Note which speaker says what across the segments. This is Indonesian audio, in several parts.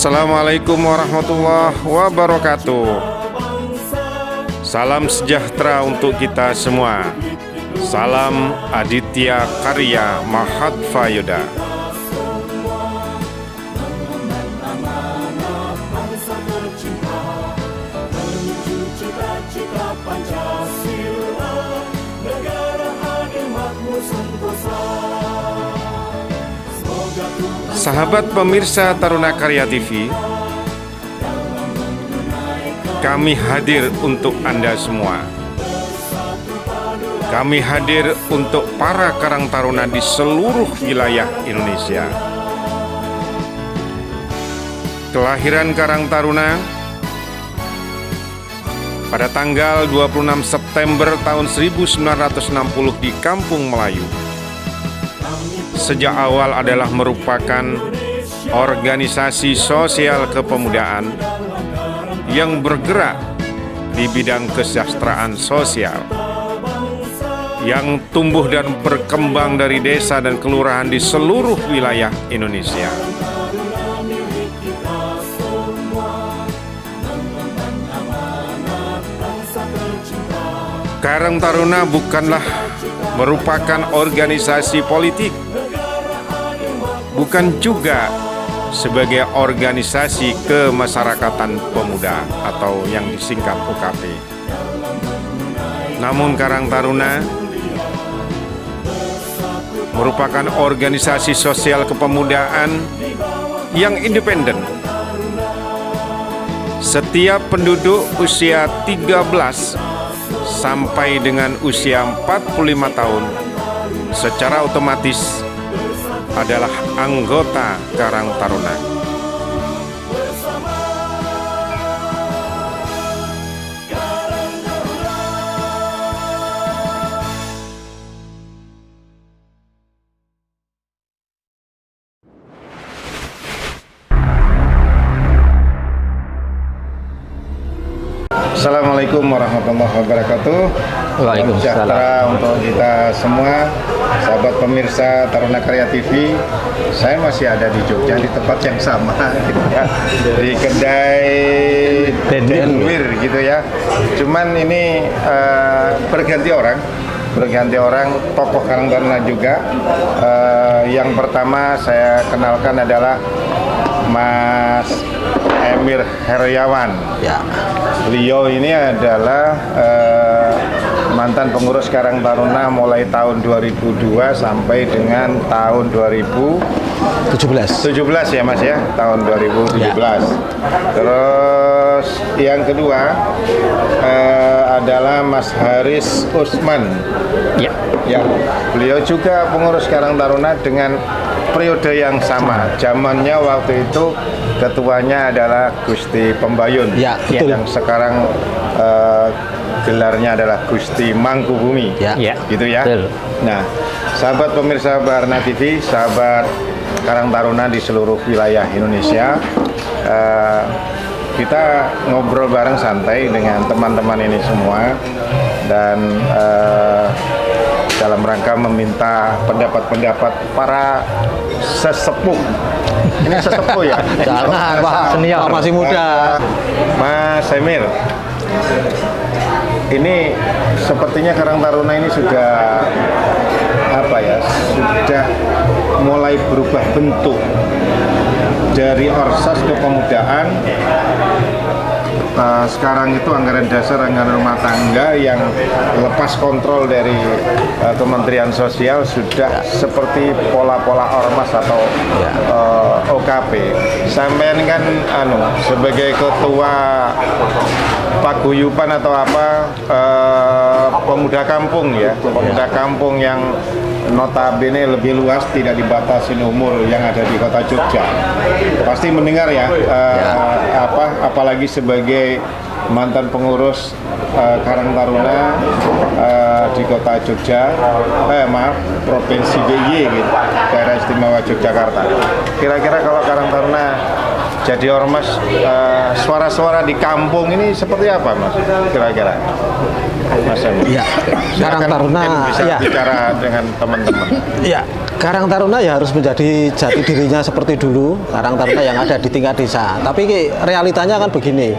Speaker 1: Assalamualaikum warahmatullahi wabarakatuh. Salam sejahtera untuk kita semua. Salam Aditya Karya Mahatmayuda. Sahabat pemirsa Taruna Karya TV, kami hadir untuk Anda semua. Kami hadir untuk para Karang Taruna di seluruh wilayah Indonesia. Kelahiran Karang Taruna pada tanggal 26 September tahun 1960 di Kampung Melayu. Sejak awal adalah merupakan organisasi sosial kepemudaan yang bergerak di bidang kesejahteraan sosial, yang tumbuh dan berkembang dari desa dan kelurahan di seluruh wilayah Indonesia. Karang Taruna bukanlah merupakan organisasi politik, bukan juga sebagai organisasi kemasyarakatan pemuda atau yang disingkat OKP. Namun Karang Taruna merupakan organisasi sosial kepemudaan yang independen. Setiap penduduk usia 13 sampai dengan usia 45 tahun secara otomatis adalah anggota Karang Taruna. Assalamualaikum warahmatullahi wabarakatuh.
Speaker 2: Waalaikumsalam.
Speaker 1: Sejahtera untuk kita semua, sahabat pemirsa Taruna Karya TV. Saya masih ada di Jogja di tempat yang sama, gitu ya, di kedai Denwir gitu ya. Cuman ini berganti orang, tokoh Karang Taruna juga. Yang pertama saya kenalkan adalah Mas Emir Heriawan.
Speaker 2: Ya.
Speaker 1: Beliau ini adalah mantan pengurus Karang Taruna mulai tahun 2002 sampai dengan tahun 2017 ya Mas ya, tahun 2017. Ya. Terus yang kedua adalah Mas Haris Usman.
Speaker 2: Ya.
Speaker 1: Ya, beliau juga pengurus Karang Taruna dengan periode yang sama. Zamannya waktu itu ketuanya adalah Gusti Pembayun,
Speaker 2: ya,
Speaker 1: yang sekarang gelarnya adalah Gusti Mangkubumi,
Speaker 2: ya,
Speaker 1: gitu ya.
Speaker 2: Betul.
Speaker 1: Nah, sahabat pemirsa Barna TV, sahabat Karang Taruna di seluruh wilayah Indonesia, kita ngobrol bareng santai dengan teman-teman ini semua dan dalam rangka meminta pendapat-pendapat para sesepuh. Ini sesepuh ya?
Speaker 2: Jangan, Pak. Senior. Masih muda.
Speaker 1: Mas Emir, ini sepertinya Karang Taruna ini sudah sudah mulai berubah bentuk dari orsas kepemudaan. Sekarang itu anggaran dasar, anggaran rumah tangga yang lepas kontrol dari Kementerian Sosial sudah seperti pola-pola ormas atau OKP. Sampean kan sebagai ketua paguyuban atau pemuda kampung ya, pemuda kampung yang notabene lebih luas, tidak dibatasi umur, yang ada di kota Jogja. Pasti mendengar ya, apalagi sebagai mantan pengurus Karang Taruna di kota Jogja, Provinsi DIY gitu, Daerah Istimewa Yogyakarta. Kira-kira kalau Karang Taruna jadi ormas, suara-suara di kampung ini seperti apa Mas? Kira-kira Mas Emir?
Speaker 2: Ya, Karang Taruna
Speaker 1: bisa bicara dengan teman-teman.
Speaker 2: Ya,
Speaker 3: Karang Taruna ya harus menjadi jati dirinya seperti dulu, Karang Taruna yang ada di tingkat desa. Tapi realitanya kan begini,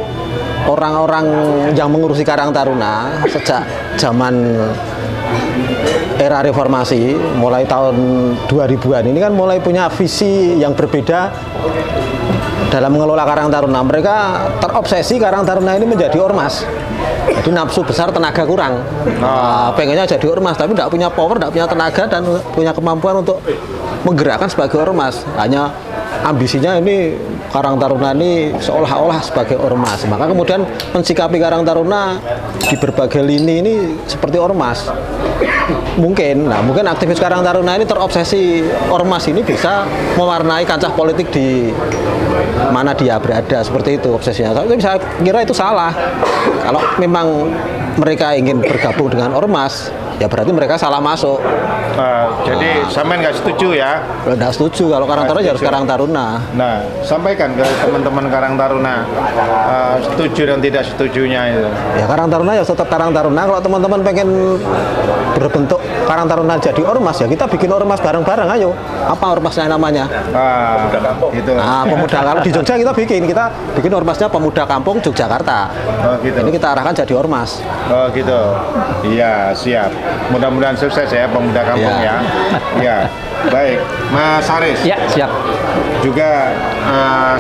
Speaker 3: orang-orang yang mengurusi Karang Taruna sejak zaman era reformasi, mulai tahun 2000-an ini kan mulai punya visi yang berbeda dalam mengelola Karang Taruna. Mereka terobsesi Karang Taruna ini menjadi ormas. Jadi nafsu besar, tenaga kurang. Pengennya jadi ormas, tapi tidak punya power, tidak punya tenaga, dan punya kemampuan untuk menggerakkan sebagai ormas. Hanya ambisinya ini Karang Taruna ini seolah-olah sebagai ormas. Maka kemudian mensikapi Karang Taruna di berbagai lini ini seperti ormas. Mungkin aktivis Karang Taruna ini terobsesi ormas ini bisa mewarnai kancah politik di mana dia berada, seperti itu obsesinya. Tapi saya kira itu salah. Kalau memang mereka ingin bergabung dengan ormas, ya berarti mereka salah masuk.
Speaker 1: Jadi sampean nggak setuju ya?
Speaker 3: Nggak setuju, kalau Karang Taruna ya harus Karang Taruna.
Speaker 1: Nah, sampaikan ke teman-teman Karang Taruna setuju dan tidak setujunya itu.
Speaker 3: Ya Karang Taruna ya tetap Karang Taruna. Kalau teman-teman pengen berbentuk Karang Taruna jadi ormas, ya kita bikin ormas bareng-bareng, ayo. Apa ormasnya namanya?
Speaker 1: Gitu.
Speaker 3: Pemuda. Kalau di Jogja kita bikin ormasnya Pemuda Kampung Yogyakarta.
Speaker 1: Gitu.
Speaker 3: Ini kita arahkan jadi ormas.
Speaker 1: Gitu. Iya, siap. Mudah-mudahan sukses ya Pemuda Kampung ya. Ya. Baik, Mas Haris.
Speaker 2: Ya, siap.
Speaker 1: Juga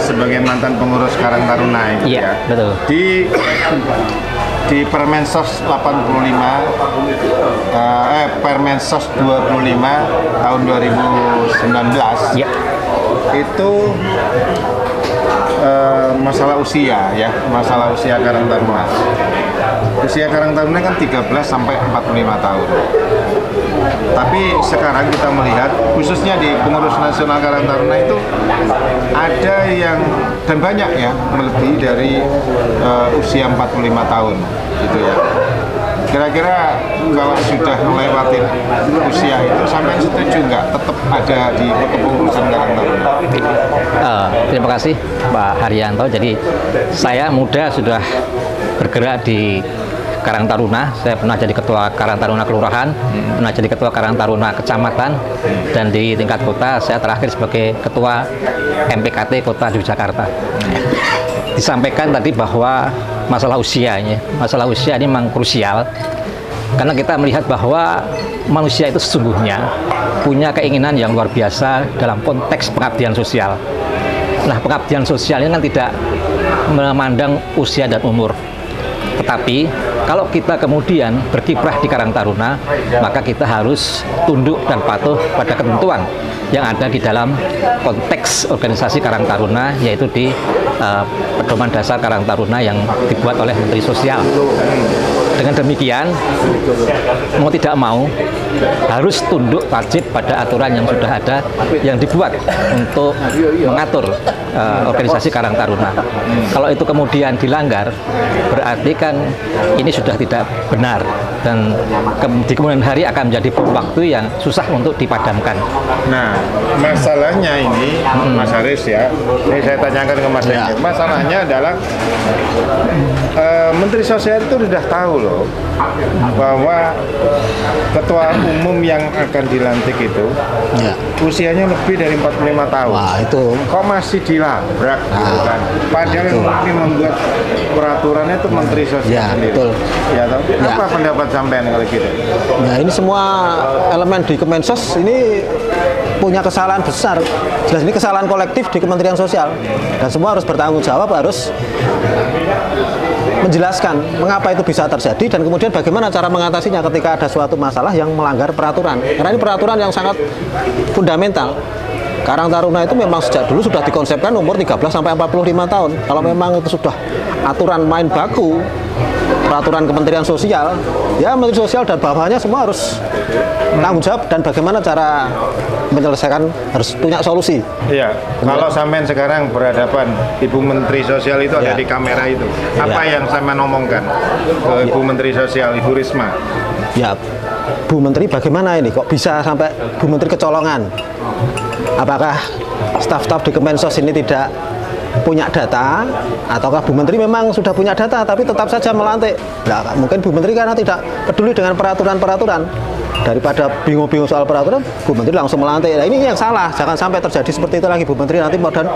Speaker 1: sebagai mantan pengurus Karang Taruna ini
Speaker 2: Iya, betul.
Speaker 1: Di Permensos 85 Permensos 25 tahun 2019
Speaker 2: Ya.
Speaker 1: itu masalah usia ya, masalah usia Karang Taruna. Usia Karang Taruna kan 13 sampai 45 tahun. Tapi sekarang kita melihat khususnya di pengurus nasional Karang Taruna itu ada yang dan banyak ya melebihi dari usia 45 tahun gitu ya. Kira-kira kalau sudah melewati usia itu sampai setuju nggak tetap ada di kepengurusan Karang Taruna?
Speaker 2: Terima kasih Pak Haryanto. Jadi saya muda sudah bergerak di Karang Taruna. Saya pernah jadi ketua Karang Taruna Kelurahan, pernah jadi ketua Karang Taruna Kecamatan, dan di tingkat kota saya terakhir sebagai ketua MPKT Kota Yogyakarta. Disampaikan tadi bahwa masalah usia ini memang krusial karena kita melihat bahwa manusia itu sesungguhnya punya keinginan yang luar biasa dalam konteks pengabdian sosial. Nah, pengabdian sosial ini kan tidak memandang usia dan umur. Tetapi kalau kita kemudian berkiprah di Karang Taruna, maka kita harus tunduk dan patuh pada ketentuan yang ada di dalam konteks organisasi Karang Taruna, yaitu di pedoman dasar Karang Taruna yang dibuat oleh Menteri Sosial. Dengan demikian, mau tidak mau harus tunduk wajib pada aturan yang sudah ada yang dibuat untuk mengatur organisasi Karang Taruna. Kalau itu kemudian dilanggar, berarti kan ini sudah tidak benar, dan di kemudian hari akan menjadi bom waktu yang susah untuk dipadamkan.
Speaker 1: Nah, masalahnya ini, Mas Haris ya, ini saya tanyakan ke Mas Haris. Masalahnya adalah Menteri Sosial itu sudah tahu loh bahwa ketua umum yang akan dilantik itu usianya lebih dari 45 tahun.
Speaker 3: Wah, itu
Speaker 1: kok masih dilabrak gitu kan? Padahal yang mungkin membuat peraturannya itu Menteri Sosial sendiri.
Speaker 3: Betul.
Speaker 1: Ya, apa pendapat sampean kalau gitu?
Speaker 3: Nah, ini semua elemen di Kemensos ini punya kesalahan besar. Jelas ini kesalahan kolektif di Kementerian Sosial, dan semua harus bertanggung jawab, harus menjelaskan mengapa itu bisa terjadi dan kemudian bagaimana cara mengatasinya ketika ada suatu masalah yang melanggar peraturan. Karena ini peraturan yang sangat fundamental. Karang Taruna itu memang sejak dulu sudah dikonsepkan umur 13 sampai 45 tahun. Kalau memang itu sudah aturan main baku, peraturan Kementerian Sosial, ya Menteri Sosial dan bawahnya semua harus tanggung jawab dan bagaimana cara menyelesaikan, harus punya solusi.
Speaker 1: Iya, kalau sampean sekarang berhadapan Ibu Menteri Sosial itu ada di kamera itu, apa yang sampean omongkan ke Ibu Menteri Sosial, Ibu Risma?
Speaker 3: Ya, Bu Menteri bagaimana ini kok bisa sampai Bu Menteri kecolongan? Apakah staf-staf di Kemensos ini tidak punya data, ataukah Bu Menteri memang sudah punya data tapi tetap saja melantik? Nah, mungkin Bu Menteri karena tidak peduli dengan peraturan-peraturan, daripada bingung-bingung soal peraturan, Bu Menteri langsung melantik. Nah, ini yang salah, jangan sampai terjadi seperti itu lagi Bu Menteri. Nanti modern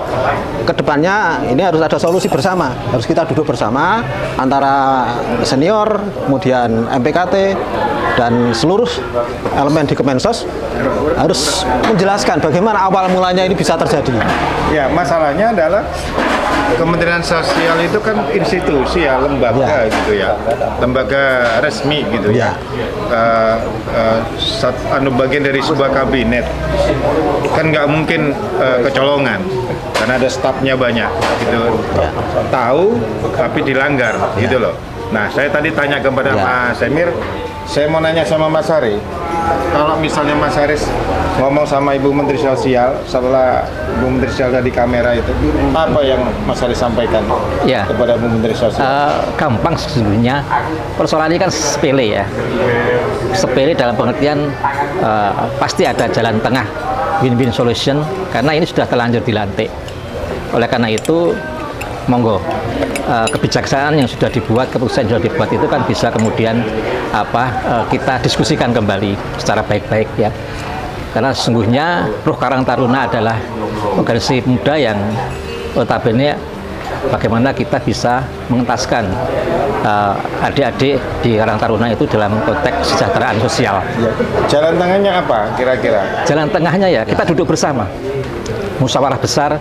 Speaker 3: kedepannya ini harus ada solusi bersama, harus kita duduk bersama antara senior, kemudian MPKT dan seluruh elemen di Kemensos harus menjelaskan bagaimana awal mulanya ini bisa terjadi.
Speaker 1: Ya, masalahnya adalah Kementerian Sosial itu kan institusi ya, lembaga gitu ya, lembaga resmi gitu ya. Bagian dari sebuah kabinet kan nggak mungkin kecolongan karena ada stafnya banyak gitu. Tahu tapi dilanggar gitu loh. Nah, saya tadi tanya kepada Mas Emir, saya mau nanya sama Mas Hari, kalau misalnya Mas Haris ngomong sama Ibu Menteri Sosial setelah Ibu Menteri Sosial tadi kamera itu, apa yang Mas Haris sampaikan kepada Ibu Menteri Sosial?
Speaker 2: Gampang sesungguhnya, persoalan ini kan sepele ya, sepele dalam pengertian pasti ada jalan tengah, win-win solution, karena ini sudah terlanjur dilantik. Oleh karena itu, monggo kebijaksanaan yang sudah dibuat, keputusan yang sudah dibuat itu kan bisa kemudian kita diskusikan kembali secara baik-baik ya. Karena sesungguhnya Ruh Karang Taruna adalah organisasi muda yang notabene bagaimana kita bisa mengentaskan adik-adik di Karang Taruna itu dalam konteks kesejahteraan sosial.
Speaker 1: Jalan tengahnya apa kira-kira?
Speaker 2: Jalan tengahnya ya kita duduk bersama, musyawarah besar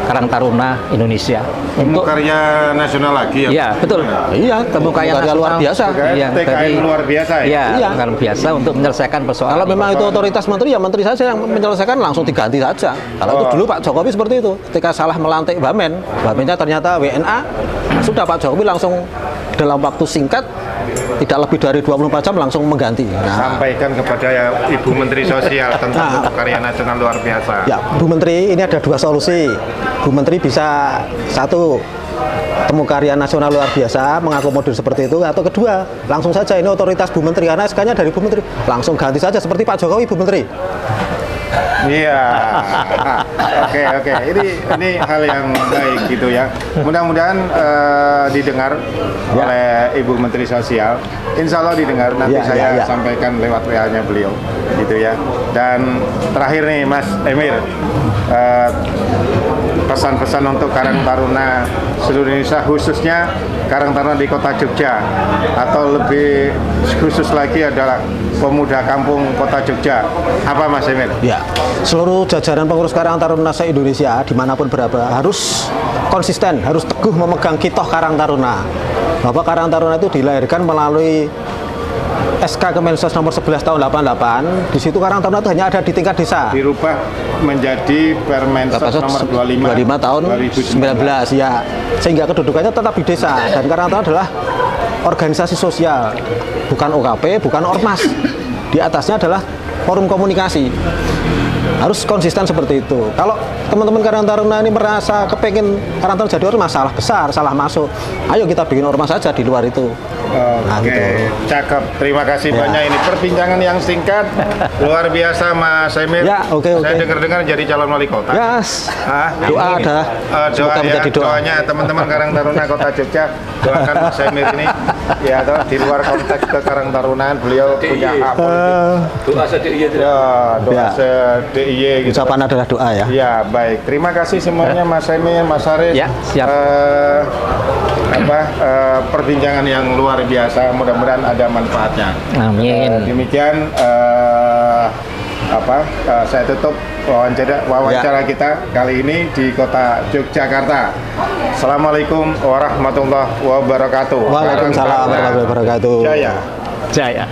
Speaker 2: Karang Taruna Indonesia
Speaker 1: untuk karya nasional lagi ya?
Speaker 2: Iya, betul. Iya, temu karya
Speaker 3: luar biasa.
Speaker 1: Iya, TKN luar biasa ya?
Speaker 2: Iya, luar biasa untuk menyelesaikan persoalan.
Speaker 3: Kalau memang itu otoritas menteri, ya menteri saja yang menyelesaikan, langsung diganti saja. Kalau itu dulu Pak Jokowi seperti itu, ketika salah melantik Wamennya ternyata WNA, sudah Pak Jokowi langsung dalam waktu singkat, tidak lebih dari 24 jam langsung mengganti.
Speaker 1: Sampaikan kepada Ibu Menteri Sosial tentang karya nasional luar biasa.
Speaker 3: Ya, Bu Menteri, ini ada dua solusi. Bu Menteri bisa, satu, temu karya nasional luar biasa, mengakomodir seperti itu, atau kedua, langsung saja ini otoritas Bu Menteri, karena SK-nya dari Bu Menteri, langsung ganti saja seperti Pak Jokowi, Bu Menteri.
Speaker 1: Iya, oke. Ini hal yang baik gitu ya. Mudah-mudahan didengar oleh Ibu Menteri Sosial. Insya Allah didengar. Nanti saya sampaikan lewat WA-nya beliau, gitu ya. Dan terakhir nih, Mas Emir, pesan-pesan untuk Karang Taruna seluruh Indonesia, khususnya Karang Taruna di Kota Jogja, atau lebih khusus lagi adalah pemuda kampung Kota Jogja. Apa Mas Emir?
Speaker 3: Ya, seluruh jajaran pengurus Karang Taruna se-Indonesia dimanapun berada harus konsisten, harus teguh memegang kitoh Karang Taruna. Bahwa Karang Taruna itu dilahirkan melalui SK Kemensos nomor 11 tahun 88. Di situ Karang Taruna itu hanya ada di tingkat desa.
Speaker 1: Dirubah menjadi Permensos nomor 25
Speaker 3: tahun 2019 ya. Sehingga kedudukannya tetap di desa, dan Karang Taruna adalah organisasi sosial, bukan OKP, bukan ormas. Di atasnya adalah forum komunikasi. Harus konsisten seperti itu. Kalau teman-teman Karang Taruna ini merasa kepengen Karang Taruna jadi ormas, salah besar, salah masuk. Ayo kita bikin ormas saja di luar itu.
Speaker 1: Oke, cakep. Terima kasih banyak. Ini perbincangan yang singkat, luar biasa Mas Emir.
Speaker 3: Ya, oke.
Speaker 1: Saya dengar-dengar jadi calon wali kota.
Speaker 3: Yes.
Speaker 1: Doa
Speaker 3: ada.
Speaker 1: Doanya teman-teman Karang Taruna Kota Jogja, doakan Mas Emir ini ya di luar konteks ke Karang Tarunaan, beliau punya hak politik.
Speaker 4: Doa se-DIY.
Speaker 1: Doa se-DIY gitu.
Speaker 3: Ucapan adalah doa ya.
Speaker 1: Ya, baik. Terima kasih semuanya Mas Emir, Mas Haris.
Speaker 2: Ya, siap.
Speaker 1: Perbincangan yang luar biasa, mudah-mudahan ada manfaatnya.
Speaker 2: Amin.
Speaker 1: Demikian saya tutup wawancara kita kali ini di Kota Yogyakarta. Assalamualaikum warahmatullahi wabarakatuh.
Speaker 3: Waalaikumsalam warahmatullahi wabarakatuh.
Speaker 1: Jaya.
Speaker 2: Jaya.